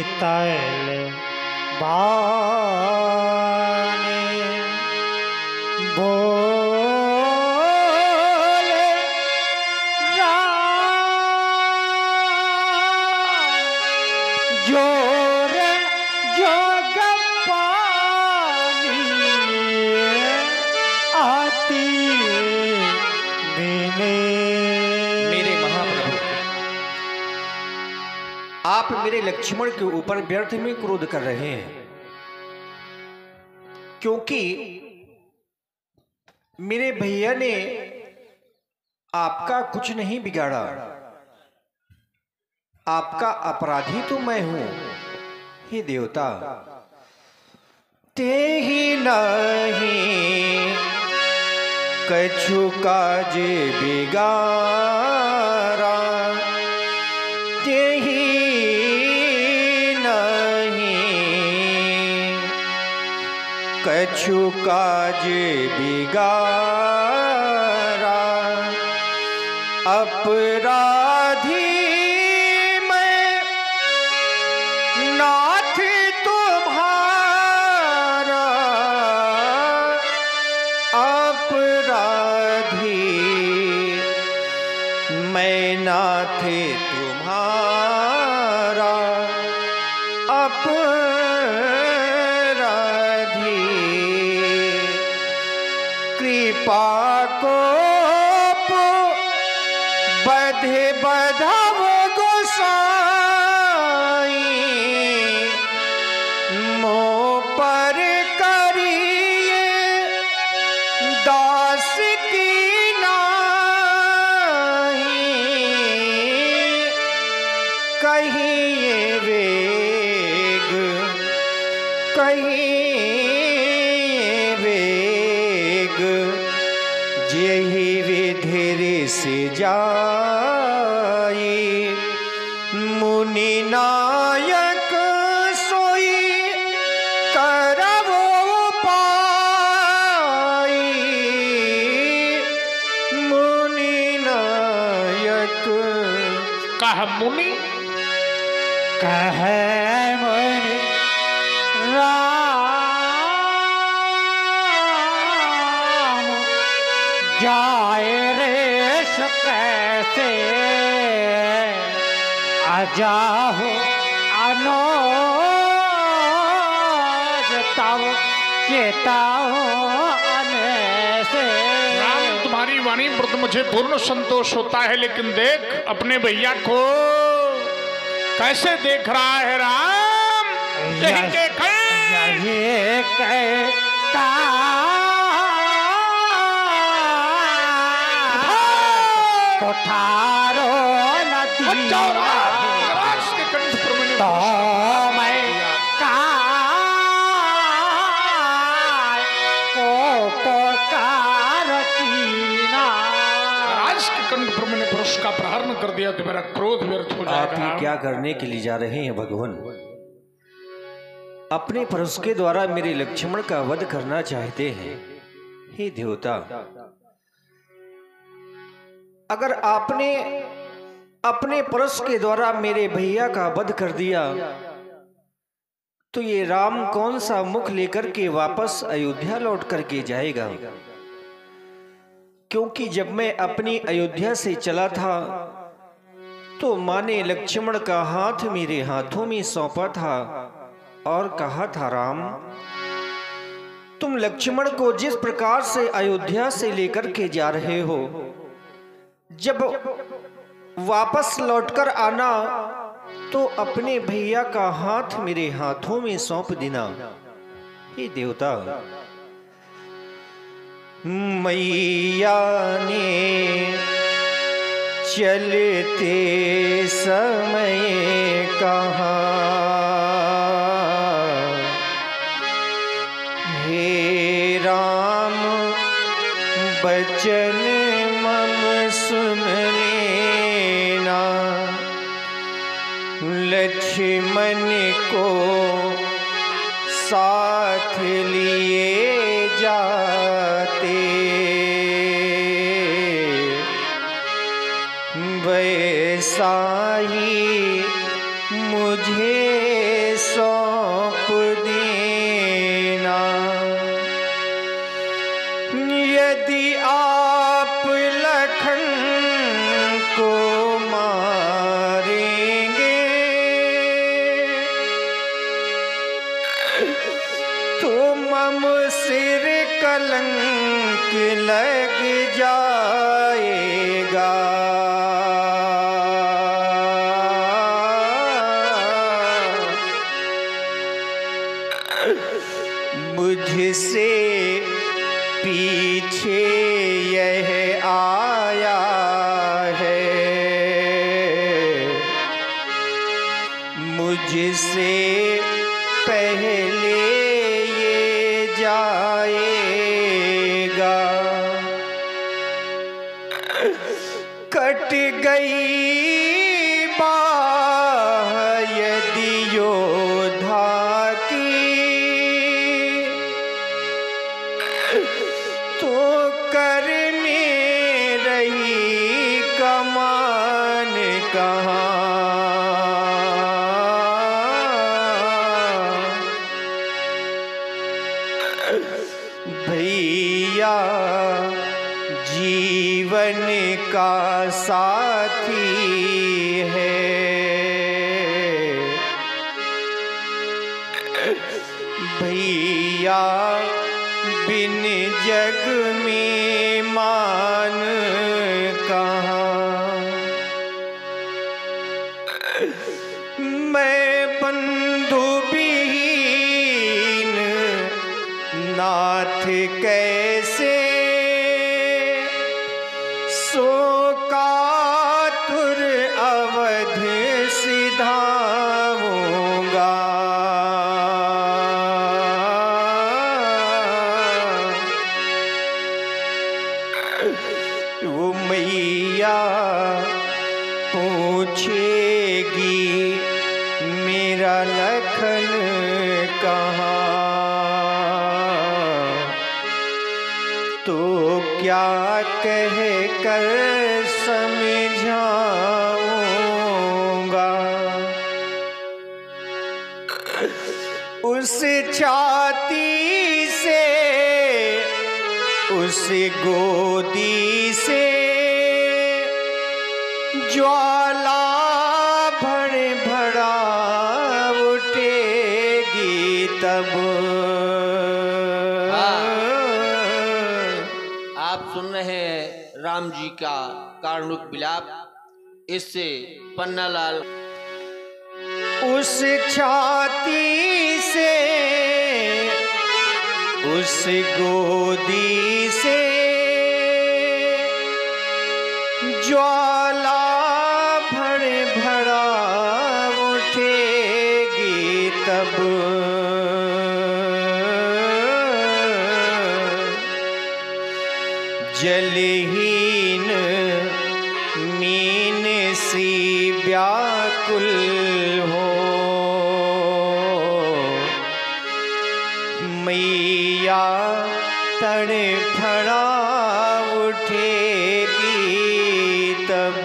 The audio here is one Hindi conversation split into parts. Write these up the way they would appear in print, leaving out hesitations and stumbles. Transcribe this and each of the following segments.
तैल बाने बोले राम जोर जोग पानी आती बिने। मेरे महाप्रभु, आप मेरे लक्ष्मण के ऊपर व्यर्थ में क्रोध कर रहे हैं, क्योंकि मेरे भैया ने आपका कुछ नहीं बिगाड़ा। आपका अपराधी तो मैं हूं। हे देवता, ते ही नहीं कछु काज बिगाड़ा, ते ही नहीं कछु काज बिगाड़ा। अपराधी मैं नाथ तुम्हारा, अपराधी मैं नाथ तुम्हारा, अपराधी कृपा को बधे बधव गोसाई, मोह पर करिए दास की नाही, कहिए वेग कहिए वेग, जेहि विधिर से जाई, मुनि नायक सोई करबो पाई, मुनि नायक। कह मुनि कह मुनि राम जाए रेश कैसे अजाहु अनोज तव चेताओ अनैसे। राम, तुम्हारी वाणी पर मुझे पूर्ण संतोष होता है, लेकिन देख अपने भैया को कैसे देख रहा है राम। यही देख ये का कोठारो नदी के कंठ पर मैंने तो मैं राज के कंठ पर मैंने पुरुष का प्रहार न कर दिया तो मेरा क्रोध व्यर्थ हो आप जाएगा। ही क्या करने के लिए जा रहे हैं भगवान? अपने पुरुष के द्वारा मेरे लक्ष्मण का वध करना चाहते हैं। हे देवता, अगर आपने अपने पुरुष के द्वारा मेरे भैया का वध कर दिया तो ये राम कौन सा मुख लेकर के वापस अयोध्या लौट करके जाएगा? क्योंकि जब मैं अपनी अयोध्या से चला था तो माँ ने लक्ष्मण का हाथ मेरे हाथों में सौंपा था और कहा था, राम तुम लक्ष्मण को जिस प्रकार से अयोध्या से लेकर के जा रहे हो, जब वापस लौटकर आना तो अपने भैया का हाथ मेरे हाथों में सौंप देना। हे देवता, मैया ने चलते समय कहा, हे राम बचन मम सुन लेना, लक्ष्मण को साथ लिए जाते, वैसा ही मुझे मम सिर कलंक लग जाएगा। मुझसे पीछे यह आया है, मुझसे पहले ये जाएगा। कट गई बाह यदि योद्धा की, तो करने रही कमान कहाँ। भैया जीवन का साथी है, भैया बिन जग में मान कहाँ। मैं बंधु विहीन नाथ कैसे शोकातुर अवध सिधाऊंगा। वो मैया पूछेगी मेरा लखन कहाँ, तो क्या कह कर समझाऊंगा। उस छाती से उस गोदी से ज्वाला भड़ भड़ा उठेगी तब। आप सुन रहे हैं राम जी का कारुणिक विलाप। इससे पन्नालाल उस छाती से उस गोदी से ज्वाला भड़ भड़ा उठेगी तब। जलहीन मीन सी व्याकुल हो, मैया तड़फड़ा उठेगी तब।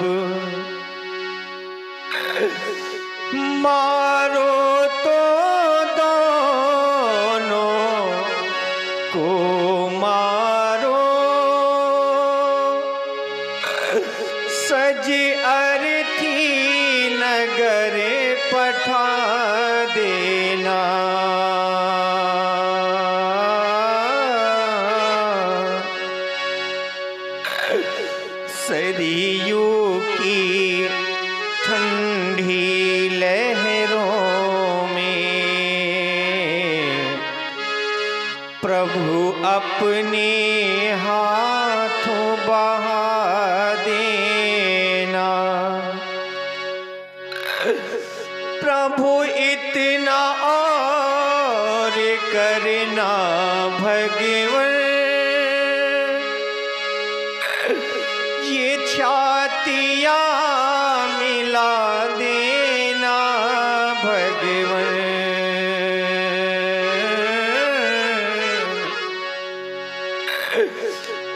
मारो तो दोनों को मारो, सज अर्थी नगर पठा देना। सरयू की ठंडी लहरों में प्रभु अपने हाथों बहा देना। प्रभु इतना और करना भगवन, ये छातियाँ मिला देना भगवन।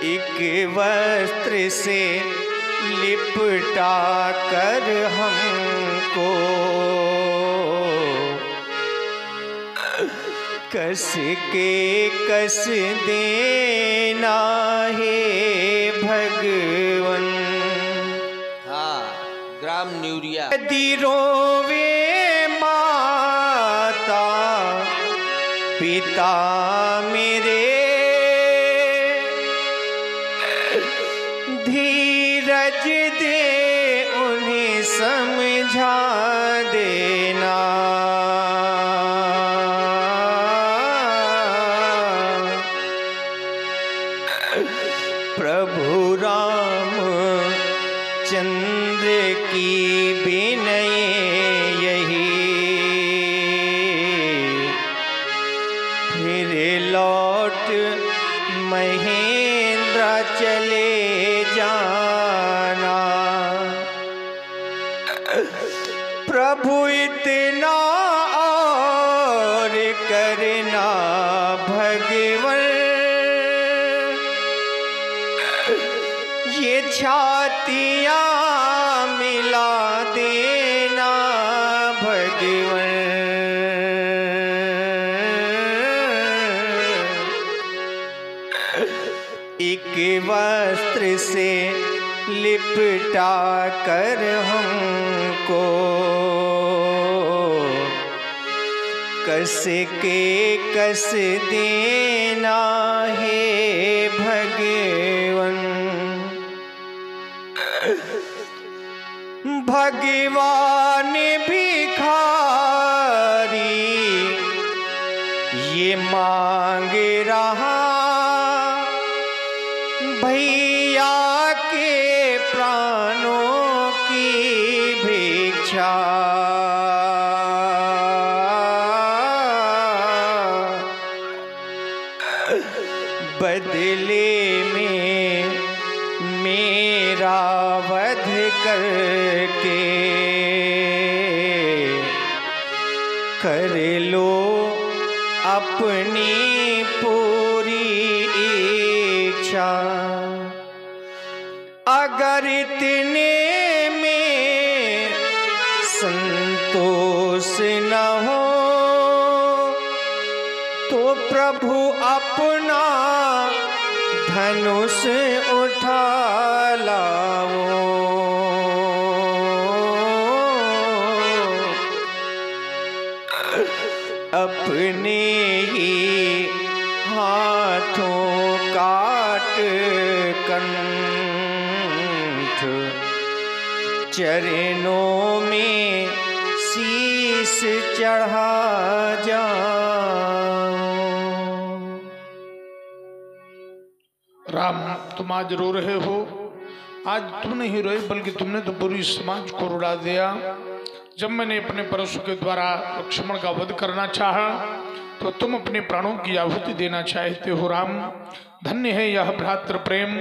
एक वस्त्र से लिपटा कर हमको कस के कस देना है भगवन। हाँ, ग्राम न्यूरिया। यदि रोवे माता पिता मेरे धीरज दे उन्हें समझा देना। प्रभु राम चंद्र की विनय यही, फिर लौट महेंद्र चले जाना। प्रभु इतना और करना भगवन, ये छातियाँ मिला देना भगवन। एक वस्त्र से लिपटा कर हमको कस के कस देना है भगवन। भगवान भिखारी ये मांग रहा भैया के प्राणों की भिक्षा। बदले में मेरा वध करके कर लो अपनी पूरी इच्छा। अगर इतने में संतोष न हो तो प्रभु अपना धनुष उठा लाओ। अपने ही हाथों काट कंठ चरणों में शीश चढ़ा जाओ। राम, तुम आज रो रहे हो। आज तुम नहीं रोए बल्कि तुमने तो पूरी समाज को रुला दिया। जब मैंने अपने परशु के द्वारा लक्ष्मण का वध करना चाहा तो तुम अपने प्राणों की आहुति देना चाहते हो। राम, धन्य है यह भ्रातृ प्रेम।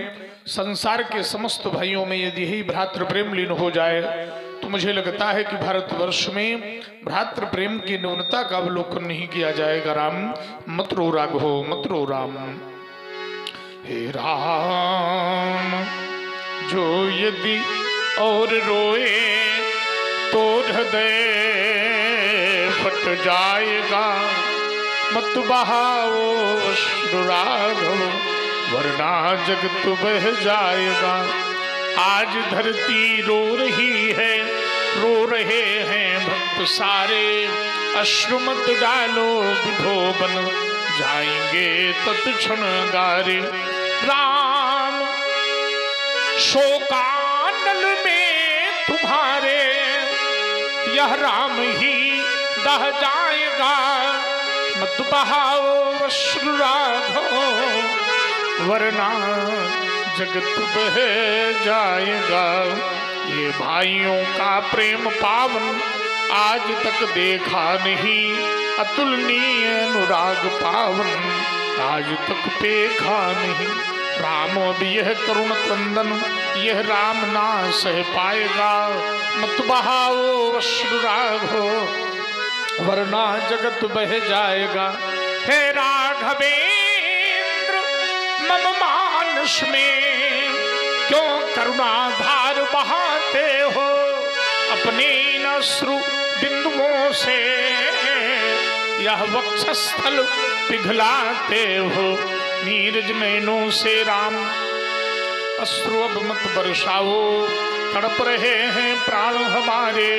संसार के समस्त भाइयों में यदि यही भ्रातृ प्रेम लीन हो जाए तो मुझे लगता है कि भारतवर्ष में भ्रातृ प्रेम की न्यूनता का अवलोकन नहीं किया जाएगा। राम, मत रो राघव, मत रो राम। हे राम, जो यदि और रोए तो हृदय फट जाएगा। मत बहाओ अश्रु राघव, वरना जगत बह जाएगा। आज धरती रो रही है, रो रहे हैं भक्त सारे। अश्रु मत डालो विधो बन जाएंगे तत्क्षण गारे। राम, शोकानल में तुम्हारे यह राम ही दह जाएगा। मत बहाओ अश्रु राघव, वरना जगत बह जाएगा। ये भाइयों का प्रेम पावन आज तक देखा नहीं। अतुलनीय अनुराग पावन आज तक देखा नहीं। राम अब यह करुण क्रंदन यह राम ना सह पाएगा। मत बहाओ अश्रु राघव, वरना जगत बह जाएगा। हे राघवेंद्र, मम मानस में क्यों करुणाधार बहाते हो। अपने अश्रु बिंदुओं से यह वक्षस्थल पिघलाते हो। नीरज नैनों से राम अश्रु अब मत बरसाओ। तड़प रहे हैं प्राण हमारे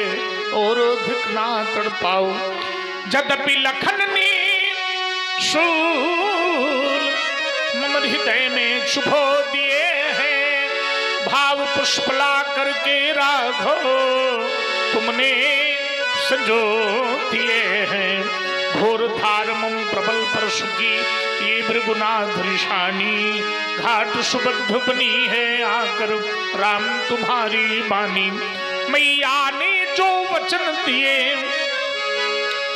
और अधिक ना तड़पाओ। यद्यपि लखन ने शूल मम हृदय में चुभो दिए हैं, भाव पुष्प ला करके राघव तुमने संजो दिए हैं। घोर धार मम प्रबल परशु की ये भृगुनाथ ऋषानी, घाट सुबद्ध बनी है आकर राम तुम्हारी बानी। मैया ने जो वचन दिए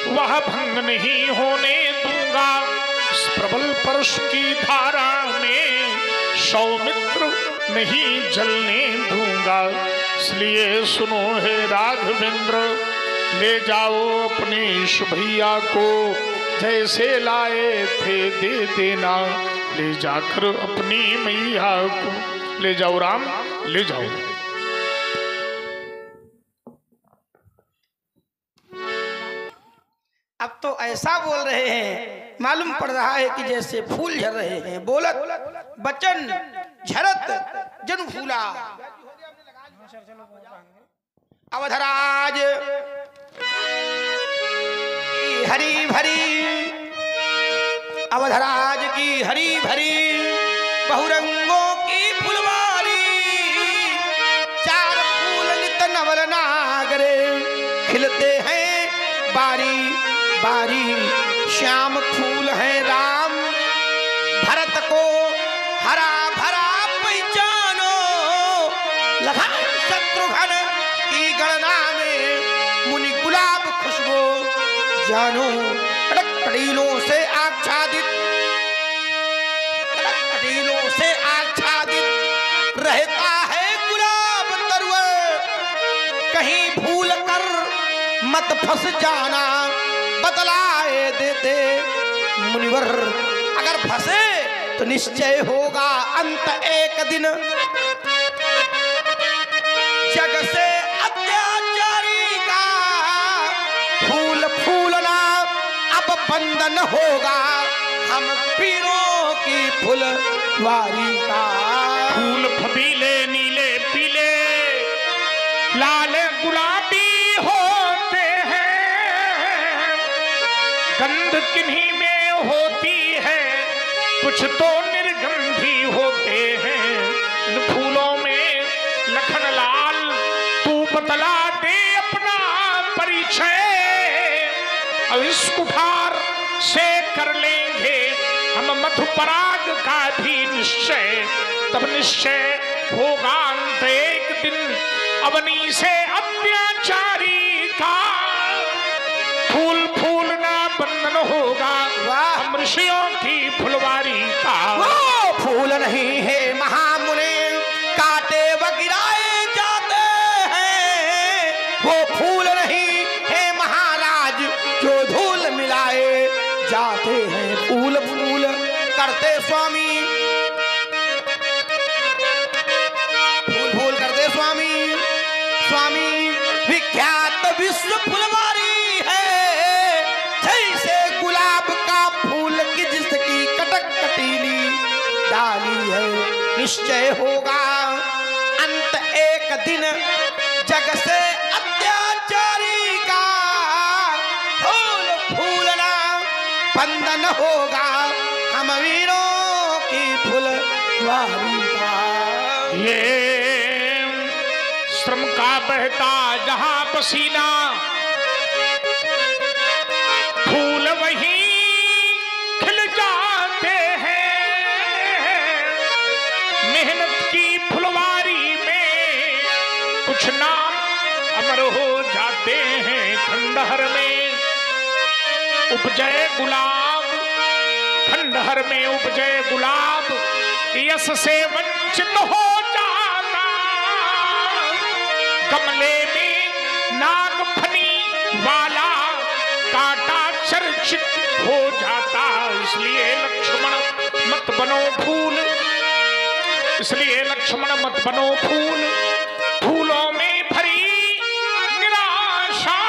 वह भंग नहीं होने दूंगा, इस प्रबल परशु की धारा में सौमित्र नहीं जलने दूंगा। इसलिए सुनो हे राघवेंद्र, ले जाओ अपने इस भैया को, जैसे लाए थे दे देना, ले जाकर अपनी मैया को ले जाओ। राम ले जाओ। अब तो ऐसा बोल रहे हैं, मालूम पड़ रहा है कि जैसे फूल झर रहे हैं। बोलत बचन झरत जन फूला। अवधराज की हरी भरी, अवधराज की हरी भरी बहुरंगों की फुलवारी, चार फूल नित नवल नागरे खिलते हैं बारी बारी। श्याम फूल है राम भरत को हरा भरा पहचानो, लखन शत्रुघ्न की गणना में मुनि गुलाब खुशबू जानो। कड़ीलों से आच्छादित, कड़ीलों से आच्छादित रहता है गुलाब तरुआ, कहीं भूल कर मत फंस जाना, बतलाए देते मुनिवर। अगर फंसे तो निश्चय होगा अंत एक दिन, जग से अत्याचारी का फूल फूलना अब बंधन होगा, हम पीरों की फुलवारी का। फूल फबीले नीले पीले लाल गुलाबी होते हैं, गंध किन्हीं में होती है, कुछ तो निर्गंधी होते हैं। इन फूलों में लखन लाल तू बतला दे अपना परिचय, अब इस कुठार से कर लेंगे हम मधुपराग का भी निश्चय, तब निश्चय होगा अंत एक दिन अवनी से अत्याचारी का। फूल फूलना बंधन होगा हम ऋषियों की फुलवारी का। वो फूल नहीं है महामुनि काटे व गिराए जाते हैं, वो फूल नहीं है महाराज जो धूल मिलाए जाते हैं। फूल फूल करते स्वामी, फूल फूल करते स्वामी, स्वामी विख्यात विश्व फुलवारी है, जैसे गुलाब का फूल की जिसकी कटक कटीली डाली है। निश्चय होगा अंत एक दिन जग से अत्याचारी का, फूल फूलना बंधन होगा हम वीरों की फुलवारी का। ये श्रम का बहता जहां पसीना, फूल वहीं खिल जाते हैं। मेहनत की फुलवारी में कुछ नाम अमर हो जाते हैं। खंडहर में उपजे गुलाब, खंडहर में उपजे गुलाब, यश से वंचित हो जाता। गमले में नागफनी वाला कांटा चर्चित हो जाता। इसलिए लक्ष्मण मत बनो फूल, इसलिए लक्ष्मण मत बनो फूल। फूलों में भरी निराशा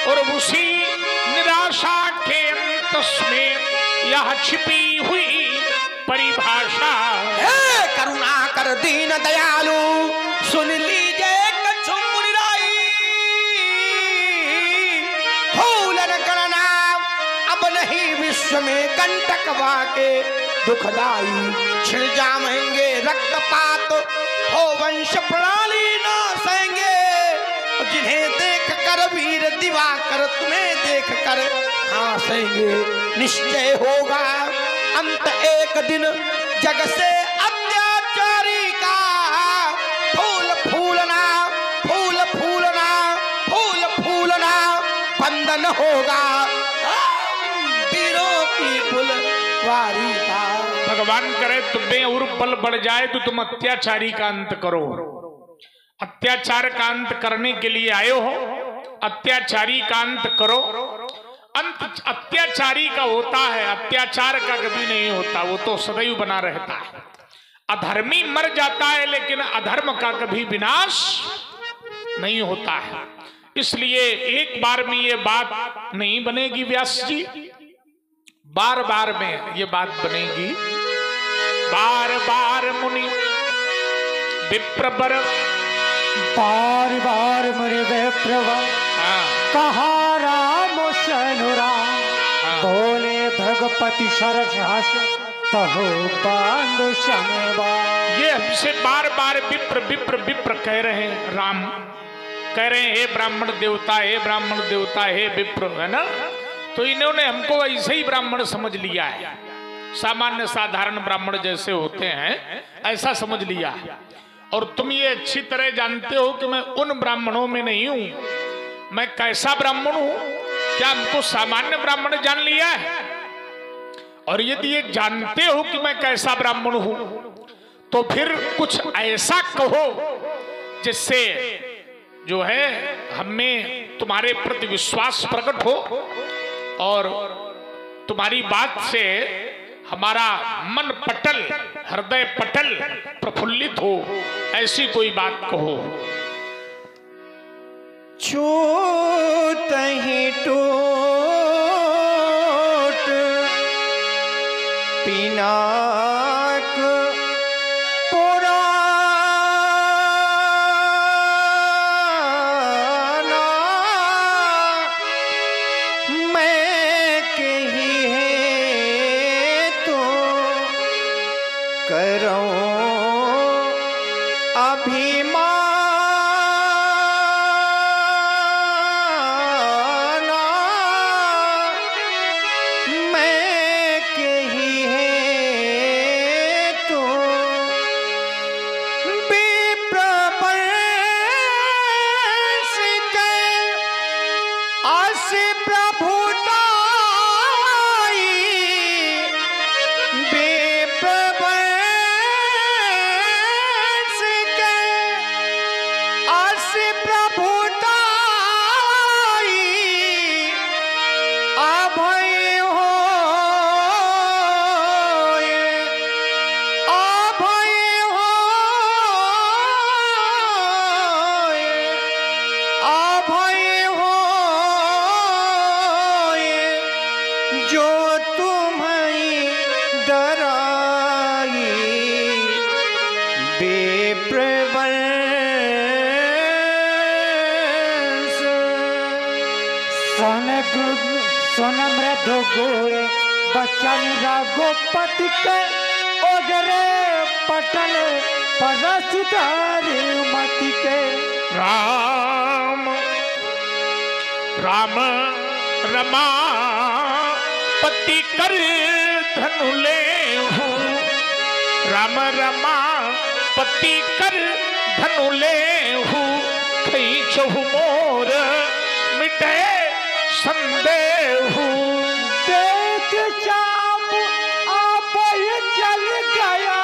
और उसी निराशा के अंत में यह छिपी हुई परिभाषा। हे करुणा कर दीन दयालु सुन लीजिए कछु मुनिराई, फूलन गणना अब नहीं विश्व में कंटक वाके दुखदाई छिड़ जामेंगे रक्तपात हो वंश प्रणाली ना सहेंगे जिन्हें देख कर वीर दिवाकर तुम्हें देख कर हंसेंगे निश्चय होगा अंत एक दिन जग से अत्याचारी का फूल फूलना फूल फूलना फूल फूलना बंधन होगा वीरों की फुलवारी का। भगवान करे तुम्हें और बल बढ़ जाए तो तुम अत्याचारी का अंत करो। अत्याचार का अंत करने के लिए आए हो, अत्याचारी का अंत करो। अंत अत्याचारी का होता है, अत्याचार का कभी नहीं होता, वो तो सदैव बना रहता है। अधर्मी मर जाता है लेकिन अधर्म का कभी विनाश नहीं होता है। इसलिए एक बार में ये बात नहीं बनेगी व्यास जी, बार बार में ये बात बनेगी। बार बार मुनि विप्रवर बार बार मेरे विप्रवर कहा राम शनुराम बोले भगपति सरस तहो बांधु शमेवा। ये हमसे बार बार विप्र विप्र विप्र कह रहे हैं। राम कह रहे हैं हे ब्राह्मण देवता, हे ब्राह्मण देवता, हे विप्र, है ना। तो इन्होंने हमको ऐसे ही ब्राह्मण समझ लिया है, सामान्य साधारण ब्राह्मण जैसे होते हैं ऐसा समझ लिया है। और तुम ये अच्छी तरह जानते हो कि मैं उन ब्राह्मणों में नहीं हूं। मैं कैसा ब्राह्मण हूं? क्या हमको सामान्य ब्राह्मण जान लिया है? और यदि ये जानते हो कि मैं कैसा ब्राह्मण हूं तो फिर कुछ ऐसा कहो जिससे जो है हमें तुम्हारे प्रति विश्वास प्रकट हो और तुम्हारी बात से हमारा मन पटल, हृदय पटल प्रफुल्लित हो, ऐसी कोई बात कहो। छूत ही टूट पिनाक पुराना मैं कही है तो करो अभिमान मृदु गोरे बचन रघुपति के ओगरे पटल परसदार मति के। राम राम रमा पति कर धनु ले राम रमा पति कर धनु ले खींचहु मोर मिटे संदेहु। देख चाप आप चल गया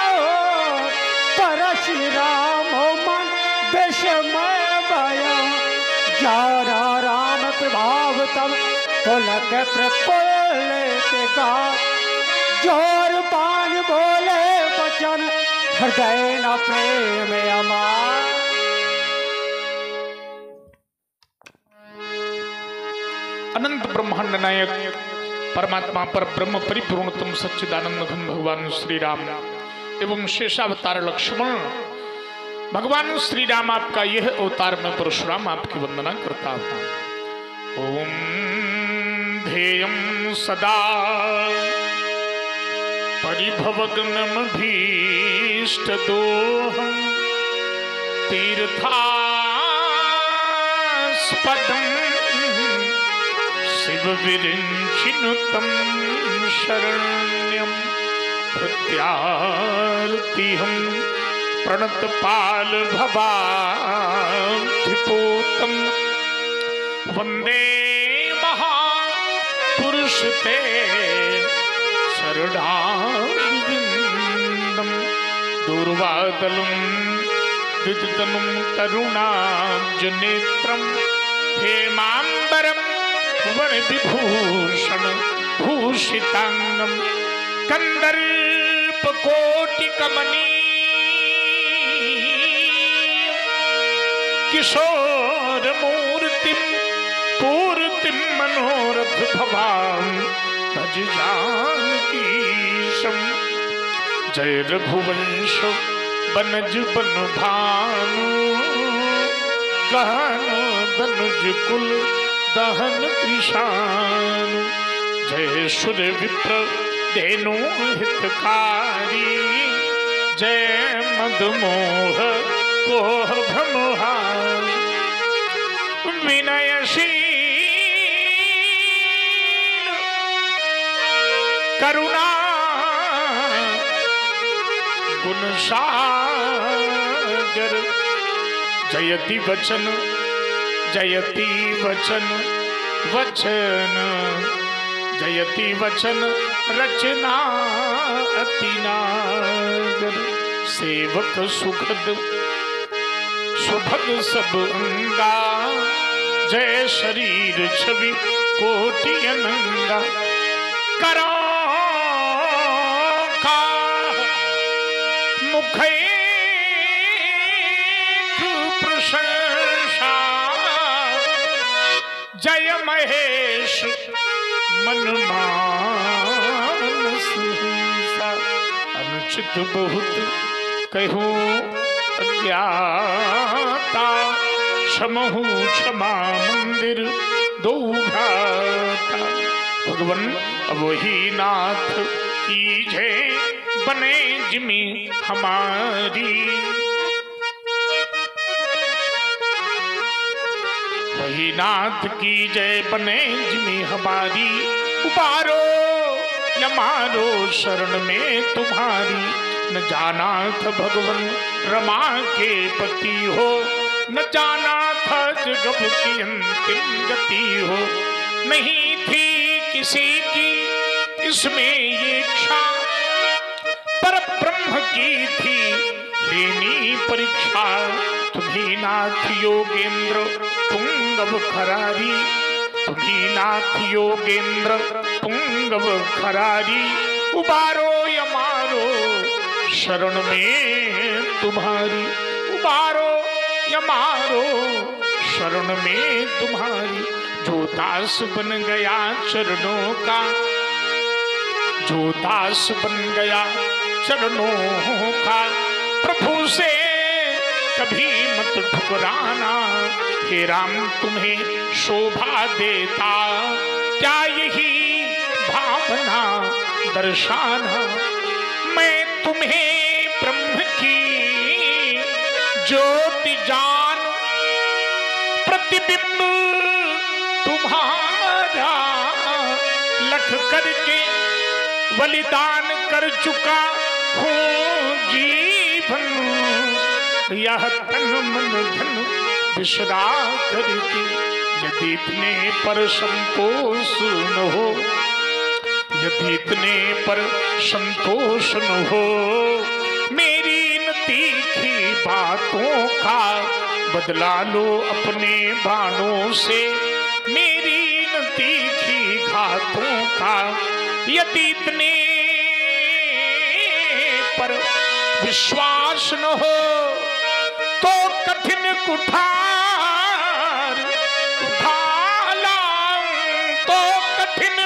परशुराम मन विषमय भया जारा राम प्रभाव तब पुलक प्रफुल्ल का जोर बाण बोले बचन हृदय न प्रेम अमार। अनंत ब्रह्मांड नायक परमात्मा पर ब्रह्म परिपूर्णतम सच्चिदानंद घन भगवान श्री राम एवं शेषावतार लक्ष्मण भगवान श्री राम आपका यह अवतार में परशुराम आपकी वंदना करता हूं। ओम ध्येयं सदा परिभवग्नमभीष्टदोहं तीर्थास्पदं शिवविरिञ्चिनुतं शरण्यं प्रत्यार्तिहं प्रणतपालभवाधिपोतं वन्दे महापुरुष ते शरणारविन्दं दूर्वादलं विदतनुं करुणाब्जनेत्रं हेमाम्बरं वरविभूषण भूषितांगं कन्दर्पकोटिकमनीय किशोरमूर्तिं पूर्तिं मनोरथ भवां भज जानकीशं। जय रघुवंश बनज बन भानु गहन दनुज कुल दहन कृशानु। जय सुर विप्र धेनु हितकारी जय मदमोह कोह भ्रमहारि। विनयशील करुणा गुणसागर जयति वचन जयति वचन वचन जयति वचन रचना अतिनागर। सेवक सुखद सुभग सब अंगा जय शरीर छवि कोटि अनंगा। करो का मुखे प्रशंसा जय महेश मन मानस हिंसा। अनुचित बहुत कहूँ अज्ञाता क्षमहु क्षमा मंदिर दो घाता। भगवन वही नाथ की जय बने जिमी हमारी। वही नाथ की जय बने जिमी हमारी। उबारो यमारो शरण में तुम्हारी। न जाना था भगवन रमा के पति हो न जाना था जगत की अंतिम गति हो। नहीं थी किसी की इसमें ये इच्छा पर ब्रह्म की थी लेनी परीक्षा। तुम्ही नाथ योगेंद्र पुंगव खरारी तुम्ही नाथ योगेंद्र पुंगव खरारी। उबारो यमारो शरण में तुम्हारी। उबारो यमारो शरण में तुम्हारी। जो दास बन गया चरणों का जो दास बन गया चरणों का प्रभु से कभी मत ठुकराना। हे राम तुम्हें शोभा देता क्या यही भावना दर्शाना। मैं तुम्हें ब्रह्म की ज्योति जान प्रतिबिंब तुम्हारा लख करके बलिदान कर चुका हूँ जीवन। यह तन मन धन बिसरा करके यदि इतने पर संतोष न हो यदि इतने पर संतोष न हो मेरी इन तीखी बातों का बदला लो अपने बाणों से। मेरी इन तीखी घातों का यदि इतने पर विश्वास न हो तो कठिन कुठार उठा लाऊं तो कठिन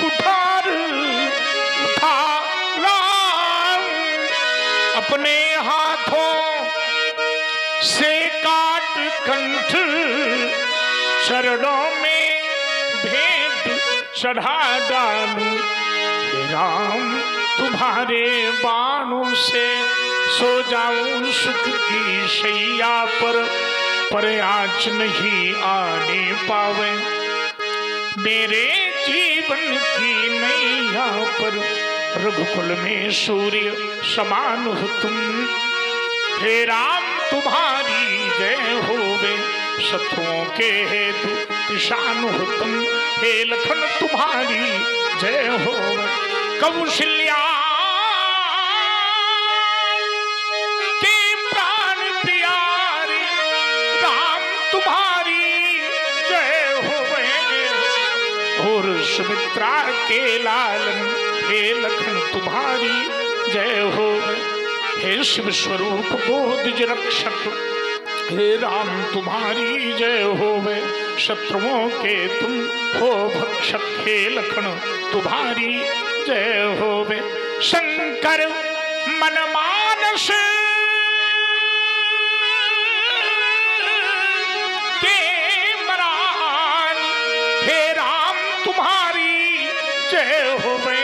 कुठार उठा लाऊं। अपने हाथों से काट कंठ चरणों में भेंट चढ़ा डालूं। हे राम तुम्हारे बाणों से सो जाऊं सुख की शैया पर आज नहीं आने पावे। मेरे जीवन की नैया पर रघुकुल में सूर्य समान हो तुम। हे राम तुम्हारी जय होवे, शत्रुओं के हेतु किसान हो तुम। हे लखन तुम्हारी जय होवे, कौशल्या के प्राण प्यारे राम तुम्हारी जय होवे। और सुमित्रा के लालन हे लखन तुम्हारी जय होवे। हे शिव स्वरूप बोधिज रक्षक हे राम तुम्हारी जय होवे। शत्रुओं के तुम हो भक्षक हे लखन तुम्हारी जय होवे। शंकर मनमानस के मरान हे राम तुम्हारी जय होवे।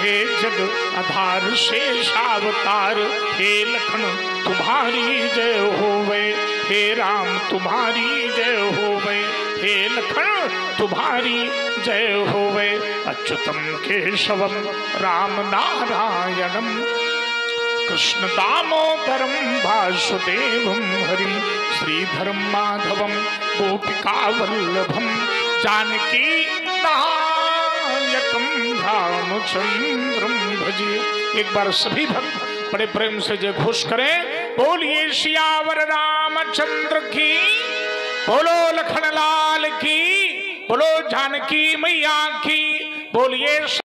हे जग आधार शेष अवतार हे लखन तुम्हारी जय होवे। हे राम तुम्हारी जय होवे, हे लखन तुम्हारी जय होवे। अच्युतम केशवम राम नारायणम कृष्ण दामोदरम वासुदेवम हरिम श्रीधरम माधवम गोपिका वल्लभम जानकी नायकम रामचंद्रम भजे। एक बार सभी भक्त बड़े प्रेम से जय घोष करें। बोलिए सियावर रामचंद्र की, बोलो लखन लाल की, बोलो जानकी मैया की, बोलिए।